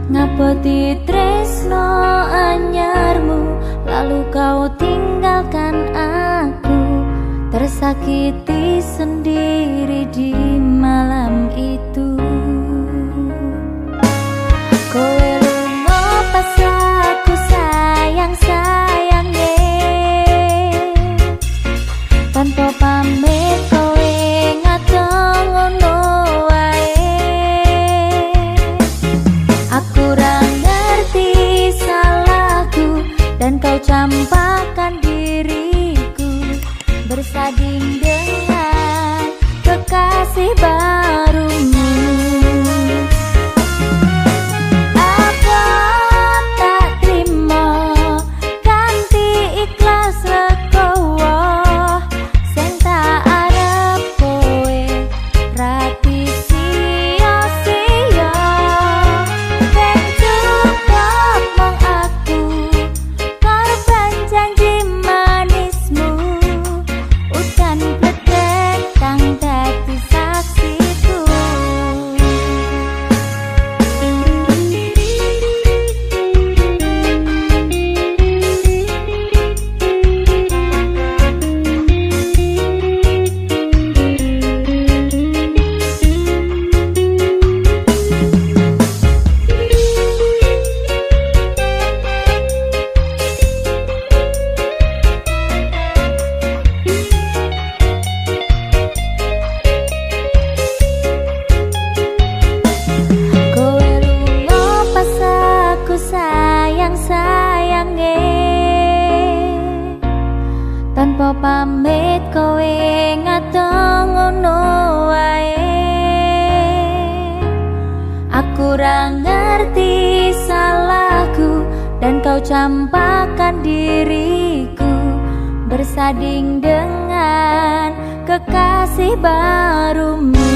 Ngaboti tresno anyarmu, lalu kau tinggalkan aku, tersakiti sendiri di malam itu. Kowe lunga pas aku sayang-sayange, tanpa pamit kowe ngadong ngono wae. Aku ra ngerti salahku dan kau campakkan diriku, bersanding dengan kekasih barumu. Apa tak terima ganti ikhlas legowo, sing tak arep kowe rati sia-sia. Ben cukup mong aku korban janji manismu, udan pledek kang dadi saksiku. Kowe lunga pas aku sayang-sayange, tanpa pamit kowe ngadong ngono wae. Aku ra ngerti salahku dan kau campakkan diriku, bersanding dengan kekasih barumu.